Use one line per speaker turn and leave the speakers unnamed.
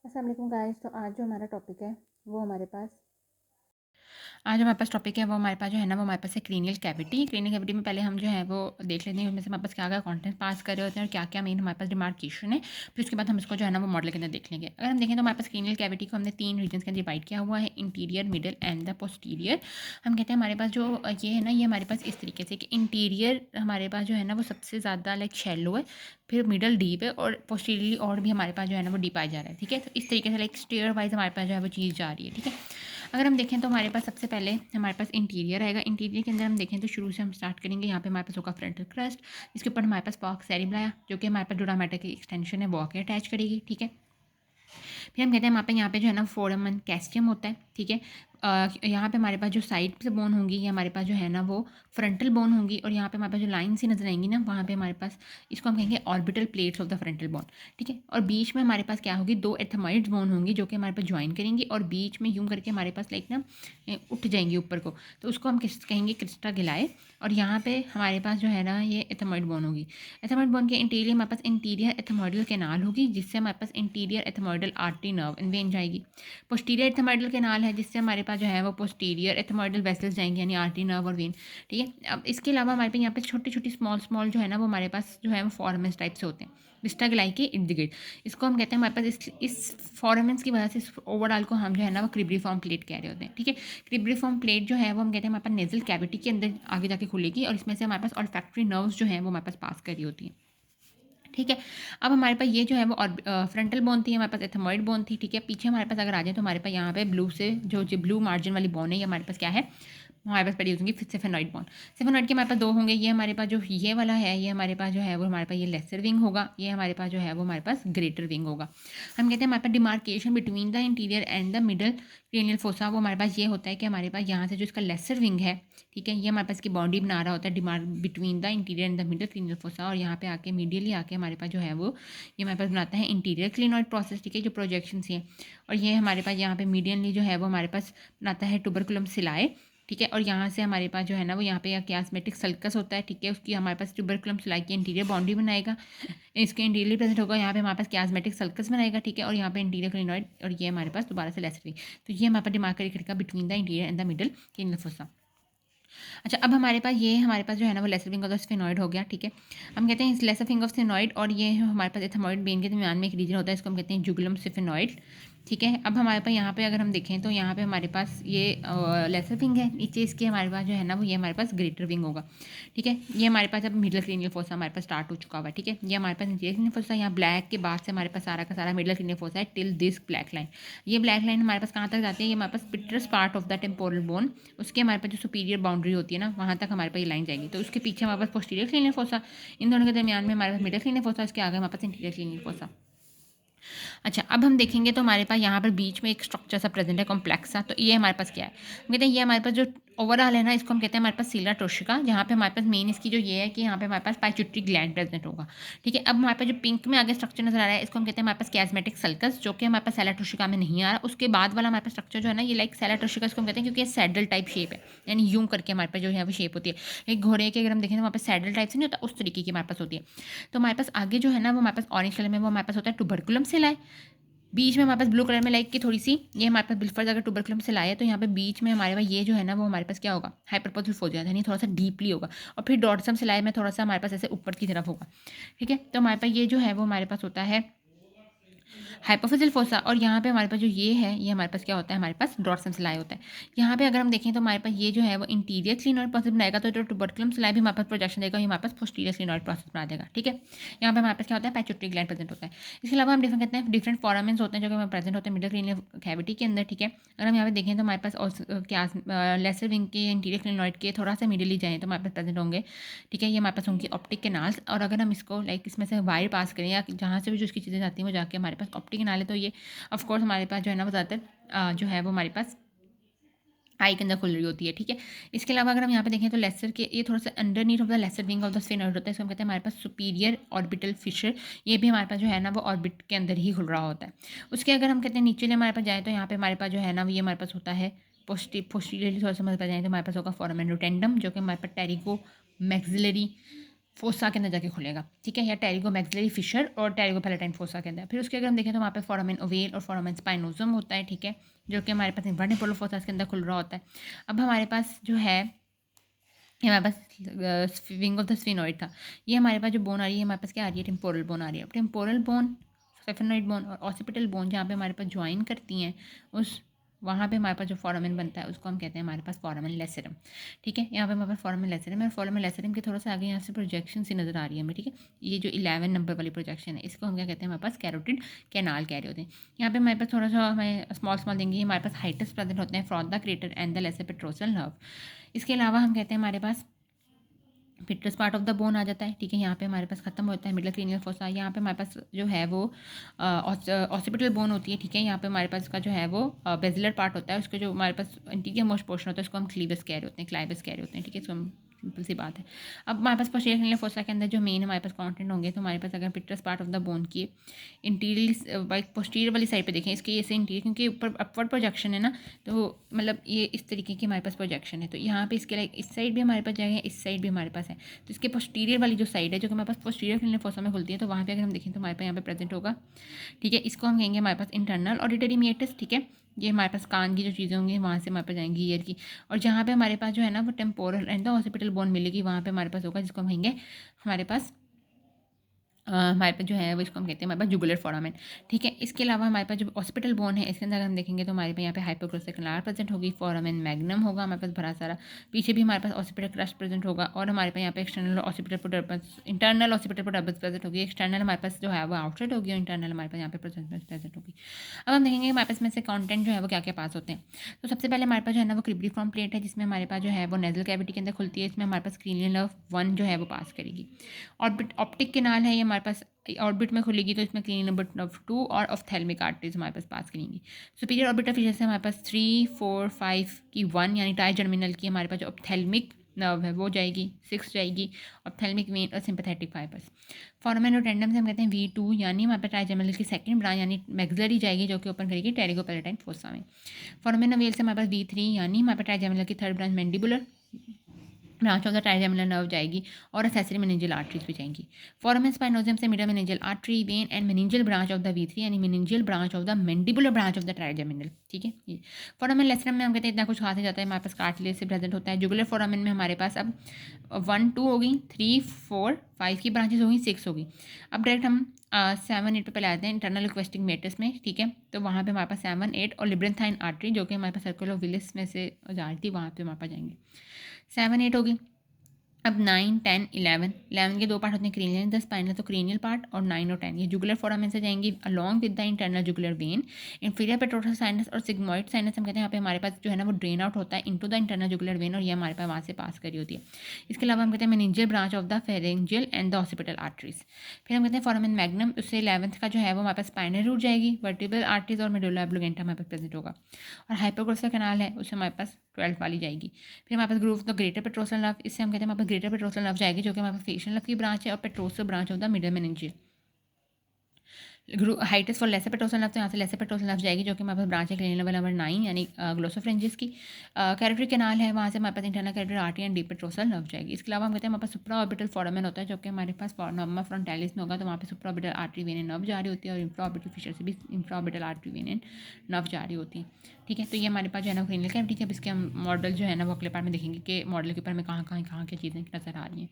अस्सलाम वालेकुम गाइस। तो आज जो हमारा टॉपिक है वो हमारे पास
आज हमारे पास टॉपिक है वो हमारे पास जो है ना वो हमारे पास है क्रीनियल कैविटी। क्रीनियल कैविटी में पहले हम जो है वो देख लेते हैं उसमें से हमारे पास क्या क्या कंटेंट पास कर रहे होते हैं और क्या क्या मेन हमारे पास डिमार्केशन है। फिर उसके बाद हम इसको जो है ना वो मॉडल के अंदर देख लेंगे। अगर हम देखें तो हमारे पास क्रीनियल कैविटी को हमने 3 रीजन्स के अंदर डिवाइड किया हुआ है, interior, middle and the posterior. हम कहते हैं हमारे पास जो ये है ना ये हमारे पास इस तरीके से कि इंटीरियर हमारे पास जो है ना वो सबसे ज़्यादा लाइक शैलो है, फिर मिडल डीप है और पोस्टीरियरली और भी हमारे पास जो है ना वो डीप आ जा रहा है। ठीक है, तो इस तरीके से लाइक स्टेयर वाइज हमारे पास जो है वो चीज़ जा रही है। ठीक है, अगर हम देखें तो हमारे पास सबसे पहले हमारे पास इंटीरियर आएगा। इंटीरियर के अंदर हम देखें तो शुरू से हम स्टार्ट करेंगे। यहाँ पे हमारे पास होगा फ्रंटल क्रस्ट, इसके ऊपर हमारे पास पॉक्स सेरिब्रा जो कि हमारे पास डोरामेटा की एक्सटेंशन है वो आके अटैच करेगी। ठीक है, फिर हम कहते हैं यहाँ पे जो है ना फोरमन कैस्टियम होता है। ठीक है, यहाँ पे हमारे पास जो साइड से बोन होंगी ये हमारे पास जो है ना वो फ्रंटल बोन होंगी, और यहाँ पे हमारे पास जो लाइन सी नजर आएंगी ना वहाँ पे हमारे पास इसको हम कहेंगे orbital plates of the frontal bone. ठीक है, और बीच में हमारे पास क्या होगी, 2 एथमाइड्स बोन होंगी जो कि हमारे पास ज्वाइन करेंगी और बीच में यूं करके हमारे पास लाइक ना उठ जाएंगी ऊपर को, तो उसको हम किस कहेंगे, क्रिस्टा गिलाए। और यहाँ पे हमारे पास जो है ना ये एथमाइड बोन होगी। एथमाइड बोन के इंटीरियर हमारे पास इंटीरियर एथमोइडल कैनाल होगी जिससे हमारे पास anterior ethmoidal artery nerve and vein जाएगी। पोस्टीरियर एथमोइडल कैनाल है जिससे हमारे पास जो है वो पोस्टीरियर एथमोइडल वेसल्स जाएंगे यानी आर्टरी नर्व और वेन। ठीक है, अब इसके अलावा हमारे पास यहाँ पे छोटी छोटी स्मॉल स्मॉल जो है ना वो हमारे पास जो है वो फॉर्मेंस टाइप से होते हैं विस्टा गिलाई के इर्द गिर्द। इसको हम कहते हैं हमारे पास इस फॉर्मेंस की वजह से इस ओवरऑल को हम जो है ना वो क्रिब्रिफॉर्म प्लेट कह रहे होते हैं। ठीक है, क्रिब्रिफॉर्म प्लेट जो है वो हम कहते हैं हमारे पास नेजल कैविटी के अंदर आगे जाके खुलेगी और इसमें से हमारे पास ऑल्फैक्टरी नर्व्स जो हैं वो हमारे पास कर रही होती हैं। ठीक है, अब हमारे पास ये जो है वो और फ्रंटल बोन थी, हमारे पास एथमोइड बोन थी। ठीक है, पीछे हमारे पास अगर आ जाए तो हमारे पास यहाँ पे ब्लू से जो ब्लू मार्जिन वाली बोन है ये हमारे पास क्या है, हमारे पास पड़ी होंगी फिर सेफेनॉइड बोन। सेफेनॉइड के हमारे पास 2 होंगे, ये हमारे पास जो ये वाला है ये हमारे पास जो है वो हमारे पास ये लेसर विंग होगा, ये हमारे पास जो है वो हमारे पास ग्रेटर विंग होगा। हम कहते हैं हमारे पास demarcation between the anterior and the middle cranial fossa वो हमारे पास ये होता है कि हमारे पास यहाँ से जो इसका लेसर विंग है, ठीक है, ये हमारे पास की बाउंड्री बना रहा होता है demark between the anterior and the middle cranial fossa, और यहाँ पे आके मीडियली आके हमारे पास जो है वो ये हमारे पास बनाता है इंटीरियर क्लिनॉइड प्रोसेस। ठीक है, जो प्रोजेक्शन है, और ये हमारे पास यहाँ पे मीडियनली जो है वो हमारे पास बनाता है ट्यूबरकुलम सिलाए। ठीक है, और यहाँ से हमारे पास जो है ना वो यहाँ पे क्यास्मेटिक सल्कस होता है। ठीक है, उसकी हमारे पास ट्यूबरकुलम सिलाई की इंटीरियर बाउंड्री बनाएगा, इसके इंटीरियर प्रेजेंट होगा, यहाँ पे हमारे पास क्यास्मेटिक सल्कस बनाएगा। ठीक है, और यहाँ पे इंटीरियर क्लिनॉइड, और ये हमारे पास दोबारा से लेसरी। तो ये हमारे पास दिमाग का खिड़का between the anterior and the middle cranial fossa. अच्छा, अब हमारे पास ये हमारे पास जो है ना वो lesser wing of the sphenoid हो गया। ठीक है, हम कहते हैं इस लेसर विंग ऑफ स्फेनॉइड और ये हमारे पास एथमोइड बेन के दरमियान में एक रीजन होता है, इसको हम कहते हैं जुगुलम स्फेनॉइड। ठीक है, अब हमारे पास यहाँ पे अगर हम देखें तो यहाँ पे हमारे पास ये लेसर विंग है, नीचे इसके हमारे पास जो है ना वो ये हमारे पास ग्रेटर विंग होगा। ठीक है, ये हमारे पास अब मिडल क्रेनियल फोसा हमारे पास स्टार्ट हो चुका हुआ है। ठीक है, ये हमारे पास इंटीरियर क्रेनियल फोसा, यहाँ ब्लैक के बाद से हमारे पास सारा का सारा मिडल क्रेनियल फोसा है टिल दिस ब्लैक लाइन। ये ब्लैक लाइन हमारे पास कहाँ तक जाती है, ये हमारे पास petrous part of the temporal bone, उसके हमारे पास जो सुपीरियर बाउंड्री होती है ना वहाँ तक हमारे पास ये लाइन जाएगी। तो उसके पीछे हमारे पास पोस्टीरियर क्रेनियल फोसा, इन दोनों के दरमियान में हमारे पास मिडल क्रेनियल फोसा, इसके आगे हमारे पास इंटीरियर क्रेनियल फोसा। अच्छा, अब हम देखेंगे तो हमारे पास यहाँ पर बीच में एक स्ट्रक्चर सा प्रेजेंट है, कॉम्प्लेक्स सा। तो ये हमारे पास क्या है, हम कहते हैं ये हमारे पास जो ओवरऑल है ना इसको हम कहते हैं हमारे पास सीला टोशिका, जहाँ पे हमारे पास मेन इसकी जो ये है कि यहाँ पे हमारे पास पाइट्यूटरी ग्लैंड प्रेजेंट होगा। ठीक है, अब हमारे पास जो पिंक में आगे स्ट्रक्चर नजर आ रहा है इसको हम कहते हैं हमारे पास कैस्मेटिक सल्कस, जो कि हमारे पास सेला टोशिका में नहीं आ रहा। उसके बाद वाला हमारे पास स्ट्रक्चर जो है ना ये लाइक सेला टोशिका इसको हम कहते हैं क्योंकि ये सैडल टाइप शेप है, यानी यूं करके हमारे पास जो है वो शेप होती है। एक घोड़े के अगर हम देखें तो वहाँ पर सैडल टाइप से नहीं होता, उस तरीके की हमारे पास होती है। तो हमारे पास आगे जो है ना वो हमारे पास ऑरेंज कलर में वो हमारे पास होता है ट्यूबरकुलम सेलाई, बीच में हमारे पास ब्लू कलर में लाइक की थोड़ी सी ये हमारे पास बिल्फर्स अगर ट्यूबरकुलम से लाए तो यहाँ पे बीच में हमारे पास ये जो है ना वो हमारे पास क्या होगा, हाइपरपोथल हो जाता है, यानी थोड़ा सा डीपली होगा। और फिर डॉट्सम सिलाई में थोड़ा सा हमारे पास ऐसे ऊपर की तरफ होगा। ठीक है, तो हमारे पास ये जो है वो हमारे पास होता है हाइपोफिजियल फोसा, और यहाँ पे हमारे पास जो ये है ये हमारे पास क्या होता है, हमारे पास डॉर्सम सिलाई होता है। यहाँ पे अगर हम देखें तो हमारे पास ये जो है वो इंटीरियर क्लिनॉइड प्रोसेस बनाएगा, तो ट्यूबरकुलम सिलाई भी हमारे पास प्रोजेक्शन देगा, ये हमारे पास पोस्टीरियर क्लिनॉइड प्रोसेस बना देगा। ठीक है, यहाँ पे हमारे पास क्या होता है, पैचुटरी ग्लैंड प्रेजेंट होता है। इसके अलावा हम डिफरेंट कहते हैं डिफरेंट फॉरामेंस होते हैं जो कि प्रेजेंट होते हैं मिडल क्रेनियल कैविटी के अंदर। ठीक है, अगर हम यहाँ पे देखें तो हमारे पास क्या लेसर विंग के इंटीरियर क्लिनॉइड के थोड़ा सा मिडिल ही जाए तो हमारे पास प्रेजेंट होंगे। ठीक है, ये हमारे पास होंगी ऑप्टिक कैनाल्स, और अगर हम इसको लाइक इसमें से वायर पास करें या जहाँ से भी जो इसकी चीज़ें जाती हैं वो जाके हमारे पास ऑप्टिक कैनाल है, तो ये ऑफ कोर्स हमारे पास जो है ना वो ज़्यादातर जो है वो हमारे पास आई के अंदर खुल रही होती है। ठीक है, इसके अलावा अगर हम यहाँ पे देखें तो लेसर के ये थोड़ा सा underneath of the lesser wing of the sphenoid होता है, इसको हम कहते हैं हमारे पास सुपीरियर ऑर्बिटल फिशर, ये भी हमारे पास जो है ना वो ऑर्बिट के अंदर ही खुल रहा होता है। उसके अगर हम कहते हैं नीचे हमारे पास जाए तो यहाँ पे हमारे पास जो है ना ये हमारे पास होता है पोस्टीरियरली थोड़ा सा हमारे पास जाए तो हमारे पास होगा फोरामेन रोटेंडम, जो कि हमारे पास टेरिको मैक्सिलरी फोसा के अंदर जाके खुलेगा, ठीक है, या टेरिगो मैक्सिलरी फिशर और टेरिगो पैलेटाइन फोसा के अंदर। फिर उसके अगर हम देखें तो वहाँ पे फोरामेन ओवेल और फोरामेन स्पाइनोजम होता है, ठीक है, जो कि हमारे पास इन्वर्टिबल फोसा के अंदर खुल रहा होता है। अब हमारे पास जो है ये हमारे पास विंग ऑफ द स्फिनोइड था। ये हमारे पास जो बोन आ रही है, हमारे पास क्या आ रही है, टेम्पोरल बोन आ रही है। टेम्पोरल बोन, स्फेनोइड बोन और ऑसिपिटल बोन जहाँ पे हमारे पास ज्वाइन करती हैं, उस वहाँ पे हमारे पास जो फोरामेन बनता है उसको हम कहते हैं हमारे पास फोरामेन लेसरम, ठीक है। यहाँ पे हमारे पास फोरामेन लेसरम है और फोरामेन लेसरम के थोड़ा सा आगे यहाँ से प्रोजेक्शन सी नज़र आ रही है हमें, ठीक है। ये जो 11 नंबर वाली प्रोजेक्शन है इसको हम क्या कहते हैं, हमारे पास कैरोटिड कैनाल कह रहे होते हैं। यहाँ पे हमारे पास थोड़ा सा हमें स्मॉल स्मॉल देंगे, हमारे पास हाइटस प्रेजेंट होते हैं from the greater and the lesser petrosal nerve. इसके अलावा हम कहते हैं हमारे पास petrous part of the bone आ जाता है, ठीक है। यहाँ पे हमारे पास खत्म होता है मिडल क्रेनियल फोसा। यहाँ पे हमारे पास जो है वो ऑसिपिटल बोन होती है, ठीक है। यहाँ पे हमारे पास का जो है वो बेजिलर पार्ट होता है, उसका जो हमारे पास इंटीरियर मोस्ट पोर्शन होता है उसको हम क्लीवस कह रहे होते हैं, क्लाइबस कह रहे होते हैं, ठीक है। इसको हम सिंपल सी बात है। अब हमारे पास पोस्टीरियर क्रेनियल फोसा के अंदर जो मेन हमारे पास कंटेंट होंगे, तो हमारे पास अगर पिटरस पार्ट ऑफ द बोन की इंटीरियर पोस्टीरियर वाली साइड पे देखें, इसके ऐसे इंटीरियर क्योंकि ऊपर अपवर्ड प्रोजेक्शन है ना, तो मतलब ये इस तरीके की हमारे पास प्रोजेक्शन है। तो यहाँ पे इसके लाइक इस साइड भी हमारे पास जाएंगे, इस साइड भी हमारे पास है। तो इसके पोस्टीरियर वाली जो साइड है जो कि हमारे पास पोस्टीरियर क्रेनियल फोसा में खुलती है, तो वहाँ पे अगर हम देखें तो हमारे पास यहाँ पे प्रेजेंट होगा, ठीक है। इसको हम कहेंगे हमारे पास इंटरनल ऑडिटरी मीएटस, ठीक है। ये हमारे पास कान की जो चीज़ें होंगी वहाँ से हमारे पास जाएंगी ईयर की। और जहाँ पे हमारे पास जो है ना वो temporal and the occipital bone मिलेगी, वहाँ पे हमारे पास होगा जिसको हम कहेंगे हमारे पास हमारे पास जो है वो इसको हम कहते हैं हमारे पास जुगुलर फोरामेन, ठीक है। इसके अलावा हमारे पास जो हॉस्पिटल बोन है इसके अंदर अगर हम देखेंगे तो हमारे पास यहाँ पे हाइपोग्लोसस कैनाल प्रेजेंट होगी, फोरामेन मैग्नम होगा हमारे पास भरा सारा, पीछे भी हमारे पास ऑसिपिटल क्रस्ट प्रेजेंट होगा और हमारे पास यहाँ पे external occipital protuberance internal occipital protuberance present होगी। एक्सटर्नल हमारे पास जो है वो आउटसाइड होगी और इंटरनल हमारे पास यहाँ पे प्रेजेंट होगी। अब हम देखेंगे हमारे पास में से कॉन्टेंट जो है वो क्या क्या पास होते हैं। तो सबसे पहले हमारे पास जो है ना वो क्रिब्रिफॉर्म प्लेट है, जिसमें हमारे पास जो है वो नेजल कैविटी के अंदर खुलती है। इसमें हमारे पास क्रीनियल नर्व 1 जो है वो पास करेगी। ऑर्बिट ऑप्टिक कैनाल है, ये हमारे पास ऑर्बिट में खुलेगी, तो इसमें क्लीन नंबर ऑफ 2 और ऑफ्थेल्मिक आर्टरीज हमारे पास करेंगी। सुपीरियर ऑर्बिटल फीचर से हमारे पास 3, 4, 5 की 1 यानी टाई जर्मिनल की हमारे पास जो ऑप्थेल्मिक नर्व है वो जाएगी, 6 जाएगी ऑप्थेल्मिक वेन और सिंपैथेटिक फाइबर्स। फोरामेन और टेंडम से हम कहते हैं V2 यानी हमारे पास टाई जर्मिनल की सेकंड ब्रांच यानी मैक्सिलरी जाएगी जो कि ओपन करेगी टेरिगो पैलेटाइन फोसा में। फोरामेन वेल से हमारे पास V3 यानी हमारे पास टाई जर्मिनल की third branch mandibular branch of the trigeminal nerve जाएगी और एक्सेसरी मेनिंजियल आर्टरीज भी जाएंगी। फोरामेन स्पाइनोजम से middle meningeal artery vein and meningeal branch of the V3 यानी meningeal branch of the mandibular branch of the trigeminal, ठीक है। ये foramen लेसरम में हम कहते हैं इतना कुछ खास नहीं जाता है, हमारे पास कार्टिलेज से प्रेजेंट होता है। जुगुलर फोरामेन में हमारे पास अब 1, 2 होगी, 3, 4, 5 की ब्रांचेज होगी, 6 होगी। अब डायरेक्ट हम 7, 8 पे पहले आते हैं इंटरनल रिक्वेस्टिंग मेटस में, ठीक है। तो वहाँ पे हमारे पास 7, 8 और लिब्रेंथाइन आर्टरी जो कि हमारे पास सर्कल ऑफ विलिस में से जा रही थी, वहाँ पे हमारे पास जाएंगे 7, 8 होगी। अब 9, 10, 11 के दो पार्ट होते हैं, क्रेनियल द स्पाइनल, तो क्रेनियल पार्ट और 9 और 10 ये जुगुलर फोरामेन से जाएंगी along with the internal jugular vein. Inferior petrosal sinus और सिग्मोइड साइनस हम कहते हैं यहाँ पे हमारे पास जो है ना वो ड्रेन आउट होता है into the internal jugular when और ये हमारे पास वहाँ से पास करी होती है। इसके अलावा हम कहते हैं meningeal branch of the pharyngeal and the occipital arteries. फिर हम कहते हैं फोरामेन मैग्नम, उससे 11th का जो है वो हमारे पास स्पाइनल रूट जाएगी, वर्टिब्रल आर्टरीज और मेडुला ओब्लिगेंटा हमारे पास प्रेजेंट होगा। और हाइपोग्लोसस कैनाल है उससे हमारे पास 12 वाली जाएगी। फिर हमारे पास groove of the greater petrosal nerve, इससे हम कहते हैं हमारे पास ग्रेटर पेट्रोसल नर्व जाएगी जो कि हमारे पास फेशियल नर्व की ब्रांच है और petrosal branch of the middle meningeal. Hiatus for lesser petrosal nerve, तो यहाँ से लेसर पेट्रोसल नर्व जाएगी जो कि हमारे पास ब्रांच है क्रेनियल लेवल नंबर 9 यानी ग्लोसोफ्रेंजिस की। कैरोटिड कैनाल है, वहाँ से हमारे पास internal carotid artery and deep petrosal nerve जाएगी। इसके अलावा हम कहते हैं हमारे पास सुप्रा ऑर्बिटल फोरामेन होता है जो कि हमारे पास नॉर्मा फ्रंटालिस में होगा, तो वहाँ पे supraorbital artery vein and nerve जा रही होती है और इंफ्रा ऑर्बिटल फीचर से भी infra orbital artery vein and nerve जा रही होती है, ठीक है। तो ये हमारे पास जो है ना क्रेनियल कैविटी है। अब इसके हम मॉडल जो है ना वो अगले पार्ट में देखेंगे कि मॉडल के ऊपर में कहाँ की चीज़ें नज़र आ रही हैं।